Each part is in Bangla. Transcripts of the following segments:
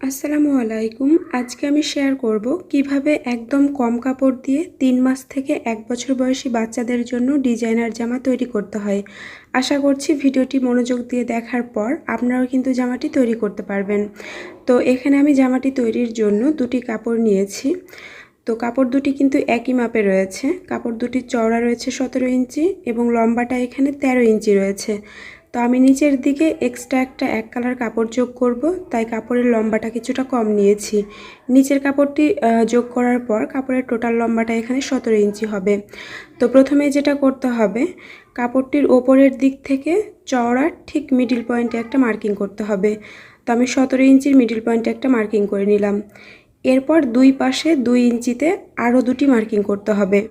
আসসালামু আলাইকুম। আজকে আমি শেয়ার করব কিভাবে একদম কম কাপড় দিয়ে 3 মাস থেকে 1 বছর বয়সী বাচ্চাদের জন্য ডিজাইনার জামা তৈরি করতে হয়। আশা করছি ভিডিওটি মনোযোগ দিয়ে দেখার পর আপনারাও কিন্তু জামাটি তৈরি করতে পারবেন। তো এখানে আমি জামাটি তৈরির জন্য দুটি কাপড় নিয়েছি। তো কাপড় দুটি কিন্তু একই মাপে রয়েছে। কাপড় দুটির চওড়া রয়েছে 17 ইঞ্চি এবং লম্বাটা এখানে 13 ইঞ্চি রয়েছে। তো আমি নিচের দিকে এক্সট্রা একটা এক কালার কাপড় যোগ করব, তাই কাপড়ের লম্বাটা কিছুটা কম নিয়েছি। নিচের কাপড়টি যোগ করার পর কাপড়ের টোটাল লম্বাটা এখানে 17 ইঞ্চি হবে। তো প্রথমে যেটা করতে হবে, কাপড়টির ওপরের দিক থেকে চওড়া ঠিক মিডল পয়েন্টে একটা মার্কিং করতে হবে। তো আমি 17 ইঞ্চির মিডল পয়েন্টে একটা মার্কিং করে নিলাম। এরপর দুই পাশে 2 ইঞ্চিতে আরও দুটি মার্কিং করতে হবে।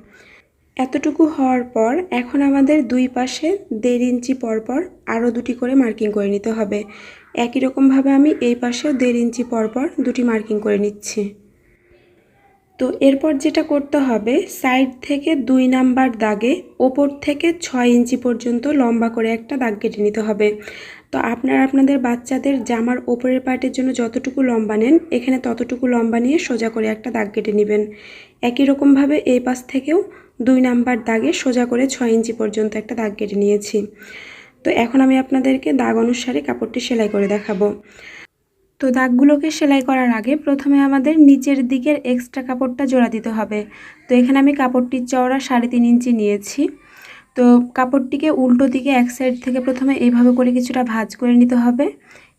এতটুকু হওয়ার পর এখন আমাদের দুই পাশে 1.5 ইঞ্চি পরপর আরও দুটি করে মার্কিং করে নিতে হবে। একই রকমভাবে আমি এই পাশেও 1.5 ইঞ্চি পরপর দুটি মার্কিং করে নিচ্ছি। তো এরপর যেটা করতে হবে, সাইড থেকে 2 নাম্বার দাগে ওপর থেকে 6 ইঞ্চি পর্যন্ত লম্বা করে একটা দাগ কেটে নিতে হবে। তো আপনারা আপনাদের বাচ্চাদের জামার ওপরের পার্টের জন্য যতটুকু লম্বা নেন, এখানে ততটুকু লম্বা নিয়ে সোজা করে একটা দাগ কেটে নেবেন। একই রকমভাবে এই পাশ থেকেও 2 নাম্বার দাগে সোজা করে 6 ইঞ্চি পর্যন্ত একটা দাগ কেটে নিয়েছি। তো এখন আমি আপনাদেরকে দাগ অনুসারে কাপড়টি সেলাই করে দেখাবো। তো দাগগুলোকে সেলাই করার আগে প্রথমে আমাদের নিচের দিকের এক্সট্রা কাপড়টা জোড়া দিতে হবে। তো এখানে আমি কাপড়টির চওড়া 3.5 ইঞ্চি নিয়েছি। তো কাপড়টিকে উল্টো দিকে এক সাইড থেকে প্রথমে এইভাবে করে কিছুটা ভাঁজ করে নিতে হবে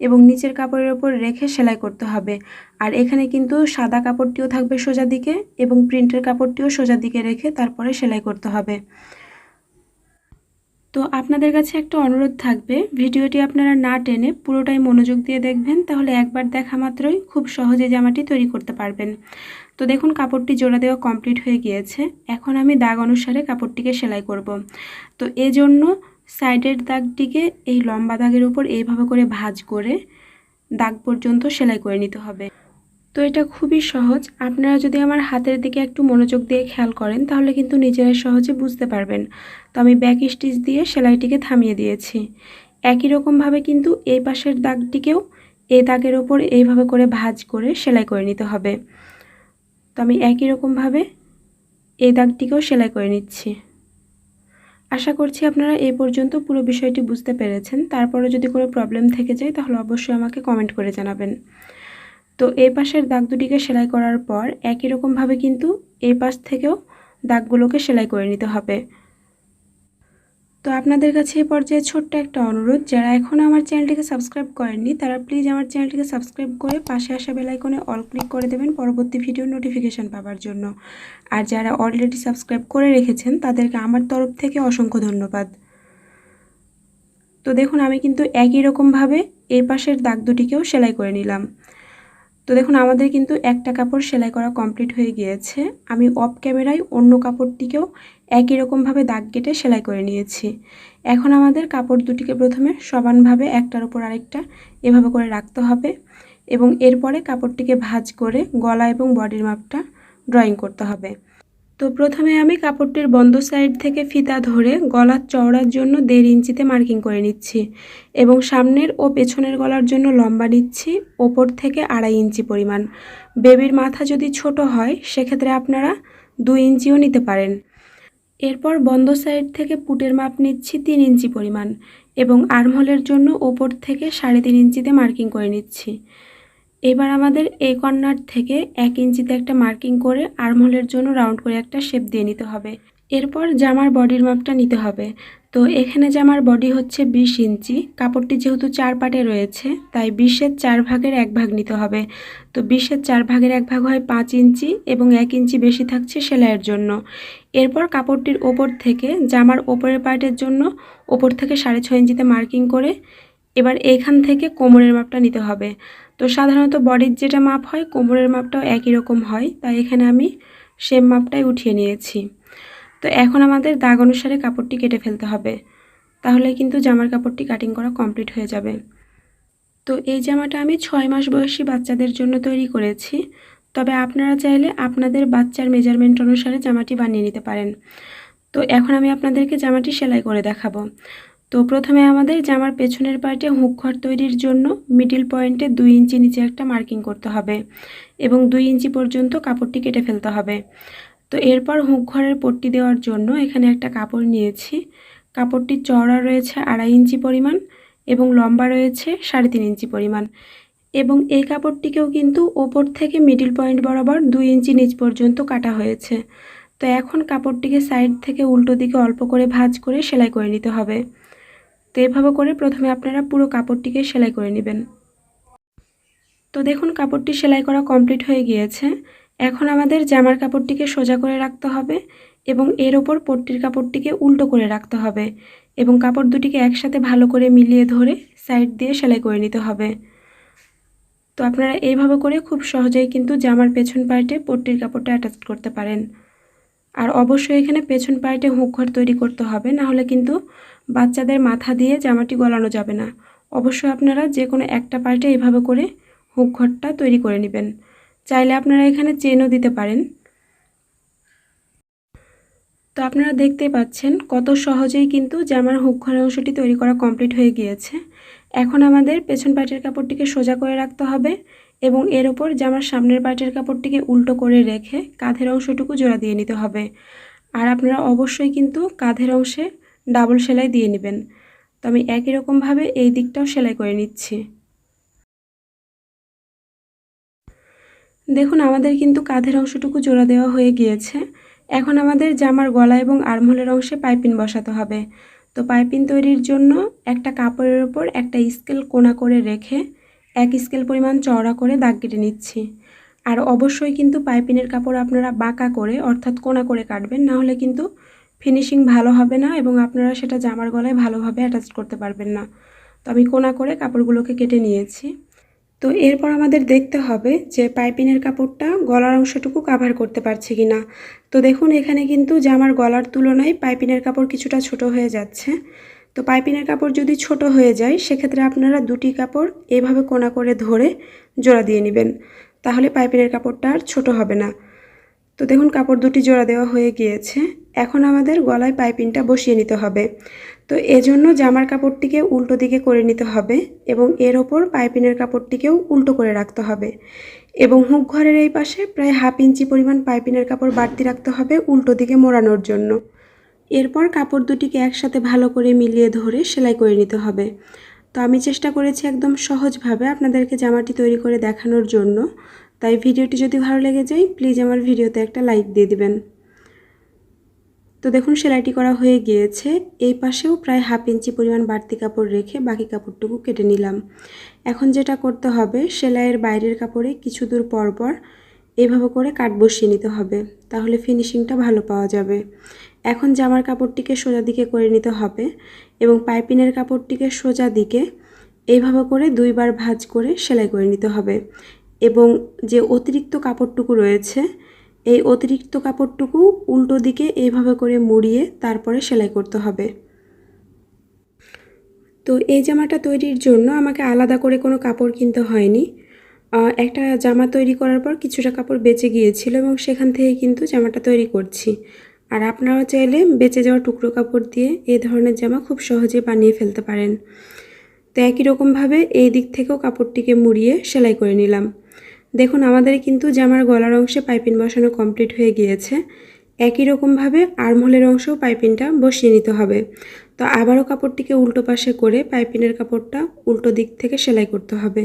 এবং নিচের কাপড়ের ওপর রেখে সেলাই করতে হবে। আর এখানে কিন্তু সাদা কাপড়টিও থাকবে সোজা দিকে এবং প্রিন্টের কাপড়টিও সোজা দিকে রেখে তারপরে সেলাই করতে হবে। তো আপনাদের কাছে একটা অনুরোধ থাকবে, ভিডিওটি আপনারা না টেনে পুরোটাই মনোযোগ দিয়ে দেখবেন, তাহলে একবার দেখা মাত্রই খুব সহজে জামাটি তৈরি করতে পারবেন। তো দেখুন কাপড়টি জোড়া দেওয়া কমপ্লিট হয়ে গিয়েছে। এখন আমি দাগ অনুসারে কাপড়টিকে সেলাই করব। তো এজন্য সাইডের দাগটিকে এই লম্বা দাগের উপর এইভাবে করে ভাঁজ করে দাগ পর্যন্ত সেলাই করে নিতে হবে। তো এটা খুবই সহজ। আপনারা যদি আমার হাতের দিকে একটু মনোযোগ দিয়ে খেয়াল করেন তাহলে কিন্তু নিজেরাই সহজে বুঝতে পারবেন। তো আমি ব্যাক স্টিচ দিয়ে সেলাইটিকে থামিয়ে দিয়েছি। একই রকমভাবে কিন্তু এই পাশের দাগটিকেও এই দাগের ওপর এইভাবে করে ভাঁজ করে সেলাই করে নিতে হবে। তো আমি একই রকমভাবে এই দাগটিকেও সেলাই করে নিচ্ছি। আশা করছি আপনারা এই পর্যন্ত পুরো বিষয়টি বুঝতে পেরেছেন। তারপরে যদি কোনো প্রবলেম থেকে যায় তাহলে অবশ্যই আমাকে কমেন্ট করে জানাবেন। তো এই পাশের দাগ দুটিকে সেলাই করার পর একই রকমভাবে কিন্তু এই পাশ থেকেও দাগগুলোকে সেলাই করে নিতে হবে। তো আপনাদের কাছে এই পর্যায়ে ছোট্ট একটা অনুরোধ, যারা এখনও আমার চ্যানেলটিকে সাবস্ক্রাইব করেননি তারা প্লিজ আমার চ্যানেলটিকে সাবস্ক্রাইব করে পাশে আসা বেল আইকনে অল ক্লিক করে দেবেন পরবর্তী ভিডিওর নোটিফিকেশান পাওয়ার জন্য। আর যারা অলরেডি সাবস্ক্রাইব করে রেখেছেন তাদেরকে আমার তরফ থেকে অসংখ্য ধন্যবাদ। তো দেখুন আমি কিন্তু একই রকমভাবে এই পাশের দাগ দুটিকেও সেলাই করে নিলাম। তো দেখুন আমাদের কিন্তু একটা কাপড় সেলাই করা কমপ্লিট হয়ে গিয়েছে। আমি অফ ক্যামেরায় অন্য কাপড়টিকেও একই রকমভাবে দাগ কেটে সেলাই করে নিয়েছি। এখন আমাদের কাপড় দুটিকে প্রথমে সমানভাবে একটার উপর আরেকটা এভাবে করে রাখতে হবে এবং এরপরে কাপড়টিকে ভাঁজ করে গলা এবং বডির মাপটা ড্রয়িং করতে হবে। তো প্রথমে আমি কাপড়টির বন্ধ সাইড থেকে ফিতা ধরে গলার চওড়ার জন্য 1.5 ইঞ্চিতে মার্কিং করে নিচ্ছি এবং সামনের ও পেছনের গলার জন্য লম্বা নিচ্ছি ওপর থেকে 2.5 ইঞ্চি পরিমাণ। বেবির মাথা যদি ছোট হয় সেক্ষেত্রে আপনারা 2 ইঞ্চিও নিতে পারেন। এরপর বন্ধ সাইড থেকে পুটের মাপ নিচ্ছি 3 ইঞ্চি পরিমাণ এবং আর্মহোলের জন্য ওপর থেকে 3.5 ইঞ্চিতে মার্কিং করে নিচ্ছি। এবার আমাদের এই কর্নার থেকে 1 ইঞ্চিতে একটা মার্কিং করে আর্মহোলের জন্য রাউন্ড করে একটা শেপ দিয়ে নিতে হবে। এরপর জামার বডির মাপটা নিতে হবে। তো এখানে জামার বডি হচ্ছে 20 ইঞ্চি। কাপড়টি যেহেতু 4 পার্টে রয়েছে তাই 20-এর 4 ভাগের 1 ভাগ নিতে হবে। তো 20-এর 4 ভাগের 1 ভাগ হয় 5 ইঞ্চি এবং 1 ইঞ্চি বেশি থাকছে সেলাইয়ের জন্য। এরপর কাপড়টির ওপর থেকে জামার ওপরের পার্টের জন্য ওপর থেকে 6.5 ইঞ্চিতে মার্কিং করে এবার এইখান থেকে কোমরের মাপটা নিতে হবে। তো সাধারণত বডির যেটা মাপ হয় কোমরের মাপটাও একই রকম হয়, তাই এখানে আমি সেম মাপটাই উঠিয়ে নিয়েছি। তো এখন আমাদের দাগ অনুসারে কাপড়টি কেটে ফেলতে হবে, তাহলে কিন্তু জামার কাপড়টি কাটিং করা কমপ্লিট হয়ে যাবে। তো এই জামাটা আমি 6 মাস বয়সী বাচ্চাদের জন্য তৈরি করেছি, তবে আপনারা চাইলে আপনাদের বাচ্চার মেজারমেন্ট অনুসারে জামাটি বানিয়ে নিতে পারেন। তো এখন আমি আপনাদেরকে জামাটি সেলাই করে দেখাবো। তো প্রথমে আমাদের জামার পেছনের পার্টে হুক ঘর তৈরির জন্য মিডল পয়েন্টে 2 ইঞ্চি নিচে একটা মার্কিং করতে হবে এবং 2 ইঞ্চি পর্যন্ত কাপড়টি কেটে ফেলতে হবে। তো এরপর হুক ঘরের পট্টি দেওয়ার জন্য এখানে একটা কাপড় নিয়েছি। কাপড়টি চওড়া রয়েছে 2.5 ইঞ্চি পরিমাণ এবং লম্বা রয়েছে 3.5 ইঞ্চি পরিমাণ এবং এই কাপড়টিকেও কিন্তু ওপর থেকে মিডল পয়েন্ট বরাবর 2 ইঞ্চি নিচ পর্যন্ত কাটা হয়েছে। তো এখন কাপড়টিকে সাইড থেকে উল্টো দিকে অল্প করে ভাঁজ করে সেলাই করে নিতে হবে। তো এভাবে করে প্রথমে আপনারা পুরো কাপড়টিকে সেলাই করে নেবেন। তো দেখুন কাপড়টি সেলাই করা কমপ্লিট হয়ে গিয়েছে। এখন আমাদের জামার কাপড়টিকে সোজা করে রাখতে হবে এবং এর ওপর পট্টির কাপড়টিকে উল্টো করে রাখতে হবে এবং কাপড় দুটিকে একসাথে ভালো করে মিলিয়ে ধরে সাইড দিয়ে সেলাই করে নিতে হবে। তো আপনারা এইভাবে করে খুব সহজেই কিন্তু জামার পেছন পার্টে পট্টির কাপড়টা অ্যাটাচ করতে পারেন। আর অবশ্যই এখানে পেছন পার্টে হুক ঘর তৈরি করতে হবে, না হলে কিন্তু বাচ্চাদের মাথা দিয়ে জামাটি গলানো যাবে না। অবশ্যই আপনারা যে কোনো একটা পার্টে এইভাবে করে হুক ঘরটা তৈরি করে নেবেন। চাইলে আপনারা এখানে চেনও দিতে পারেন। তো আপনারা দেখতেই পাচ্ছেন কত সহজেই কিন্তু জামার হুক ঘরের অংশটি তৈরি করা কমপ্লিট হয়ে গিয়েছে। এখন আমাদের পেছন পার্টের কাপড়টিকে সোজা করে রাখতে হবে এবং এর ওপর জামার সামনের পার্টের কাপড়টিকে উল্টো করে রেখে কাঁধের অংশটুকু জোড়া দিয়ে নিতে হবে। আর আপনারা অবশ্যই কিন্তু কাঁধের অংশে ডাবল সেলাই দিয়ে নেবেন। তো আমি একই রকমভাবে এই দিকটাও সেলাই করে নিচ্ছি। দেখুন আমাদের কিন্তু কাঁধের অংশটুকু জোড়া দেওয়া হয়ে গিয়েছে। এখন আমাদের জামার গলা এবং আর্মহোলের অংশে পাইপিং বসাতে হবে। তো পাইপিং তৈরির জন্য একটা কাপড়ের ওপর একটা স্কেল কোণা করে রেখে 1 স্কেল পরিমাণ চওড়া করে দাগ কেটে নিচ্ছি। আর অবশ্যই কিন্তু পাইপিংয়ের কাপড় আপনারা বাঁকা করে অর্থাৎ কোণা করে কাটবেন, না হলে কিন্তু ফিনিশিং ভালো হবে না এবং আপনারা সেটা জামার গলায় ভালোভাবে অ্যাটাচ করতে পারবেন না। তো আমি কোণা করে কাপড়গুলোকে কেটে নিয়েছি। তো এরপর আমাদের দেখতে হবে যে পাইপিংয়ের কাপড়টা গলার অংশটুকু কভার করতে পারছে কিনা। তো দেখুন এখানে কিন্তু জামার গলার তুলনায় পাইপিংয়ের কাপড় কিছুটা ছোট হয়ে যাচ্ছে। তো পাইপিংয়ের কাপড় যদি ছোট হয়ে যায় সেক্ষেত্রে আপনারা দুটি কাপড় এভাবে কোণা করে ধরে জোড়া দিয়ে নেবেন, তাহলে পাইপিংয়ের কাপড়টা আর ছোট হবে না। তো দেখুন কাপড় দুটি জোড়া দেওয়া হয়ে গিয়েছে। এখন আমাদের গলায় পাইপিংটা বসিয়ে নিতে হবে। তো এজন্য জামার কাপড়টিকে উল্টো দিকে করে নিতে হবে এবং এর ওপর পাইপিংয়ের কাপড়টিকেও উল্টো করে রাখতে হবে এবং হুক ঘরের এই পাশে প্রায় 1/2 ইঞ্চি পরিমাণ পাইপিংয়ের কাপড় বাড়তি রাখতে হবে উল্টো দিকে মোড়ানোর জন্য। এরপর কাপড় দুটিকে একসাথে ভালো করে মিলিয়ে ধরে সেলাই করে নিতে হবে। তো আমি চেষ্টা করেছি একদম সহজভাবে আপনাদেরকে জামাটি তৈরি করে দেখানোর জন্য। তাই ভিডিওটি যদি ভালো লেগে যায় প্লিজ আমার ভিডিওতে একটা লাইক দিয়ে দিবেন। তো দেখুন সেলাইটি করা হয়ে গিয়েছে। এই পাশেও প্রায় 1/2 ইঞ্চি পরিমাণ বাড়তি কাপড় রেখে বাকি কাপড়টুকু কেটে নিলাম। এখন যেটা করতে হবে সেলাইয়ের বাইরের কাপড়ে কিছু দূর পর পর এইভাবে করে কাট বসিয়ে নিতে হবে, তাহলে ফিনিশিংটা ভালো পাওয়া যাবে। এখন জামার কাপড়টিকে সোজা দিকে করে নিতে হবে এবং পাইপিংয়ের কাপড়টিকে সোজা দিকে এইভাবে করে 2 বার ভাঁজ করে সেলাই করে নিতে হবে এবং যে অতিরিক্ত কাপড়টুকু রয়েছে এই অতিরিক্ত কাপড়টুকু উল্টো দিকে এইভাবে করে মুড়িয়ে তারপরে সেলাই করতে হবে। তো এই জামাটা তৈরির জন্য আমাকে আলাদা করে কোনো কাপড় কিনতে হয়নি। একটা জামা তৈরি করার পর কিছুটা কাপড় বেঁচে গিয়েছিল এবং সেখান থেকে কিন্তু জামাটা তৈরি করছি। আর আপনারাও চাইলে বেঁচে যাওয়া টুকরো কাপড় দিয়ে এই ধরনের জামা খুব সহজে বানিয়ে ফেলতে পারেন। তো একই রকমভাবে এই দিক থেকেও কাপড়টিকে মুড়িয়ে সেলাই করে নিলাম। দেখুন আমাদের কিন্তু জামার গলার অংশে পাইপিং বসানো কমপ্লিট হয়ে গিয়েছে। একই রকমভাবে আর্মহোলের অংশেও পাইপিংটা বসিয়ে নিতে হবে। তো আবারও কাপড়টিকে উল্টো পাশে করে পাইপিংয়ের কাপড়টা উল্টো দিক থেকে সেলাই করতে হবে।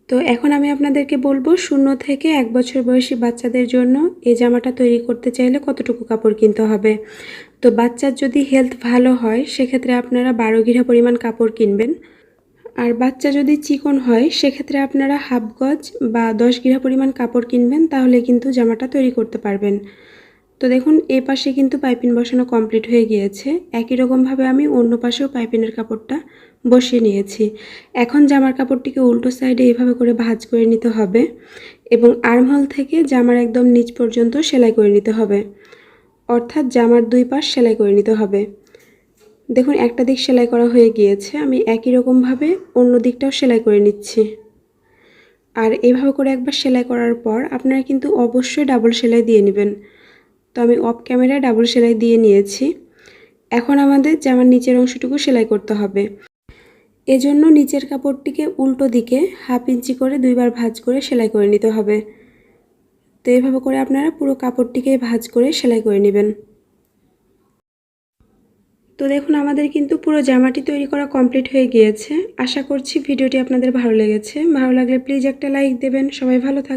তো এখন আমি আপনাদেরকে বলবো 0 থেকে 1 বছর বয়সী বাচ্চাদের জন্য এই জামাটা তৈরি করতে চাইলে কতটুকু কাপড় কিনতে হবে। তো বাচ্চার যদি হেলথ ভালো হয় সেক্ষেত্রে আপনারা 12 ঘিরা পরিমাণ কাপড় কিনবেন। আর বাচ্চা যদি চিকন হয় সেক্ষেত্রে আপনারা 1/2 গজ বা 10 ঘিরা পরিমাণ কাপড় কিনবেন, তাহলে কিন্তু জামাটা তৈরি করতে পারবেন। তো দেখুন এই পাশে কিন্তু পাইপিং বসানো কমপ্লিট হয়ে গিয়েছে। একই রকমভাবে আমি অন্য পাশেও পাইপিংয়ের কাপড়টা বসিয়ে নিয়েছি। এখন জামার কাপড়টিকে উল্টো সাইডে এইভাবে করে ভাঁজ করে নিতে হবে এবং আর্মহোল থেকে জামার একদম নিচ পর্যন্ত সেলাই করে নিতে হবে, অর্থাৎ জামার 2 পাশ সেলাই করে নিতে হবে। দেখুন একটা দিক সেলাই করা হয়ে গিয়েছে, আমি একই রকমভাবে অন্য দিকটাও সেলাই করে নিচ্ছি। আর এইভাবে করে একবার সেলাই করার পর আপনারা কিন্তু অবশ্যই ডাবল সেলাই দিয়ে নেবেন। তো আমি অফ ক্যামেরায় ডাবল সেলাই দিয়ে নিয়েছি। এখন আমাদের জামার নিচের অংশটুকু সেলাই করতে হবে। এজন্য নিচের কাপড়টিকে উল্টো দিকে 1/2 ইঞ্চি করে 2 বার ভাঁজ করে সেলাই করে নিতে হবে। তো এইভাবে করে আপনারা পুরো কাপড়টিকে ভাঁজ করে সেলাই করে নেবেন। তো দেখুন আমাদের কিন্তু পুরো জামাটি তৈরি করা কমপ্লিট হয়ে গিয়েছে। আশা করছি ভিডিওটি আপনাদের ভালো লেগেছে। ভালো লাগলে প্লিজ একটা লাইক দেবেন। সবাই ভালো থাকবেন।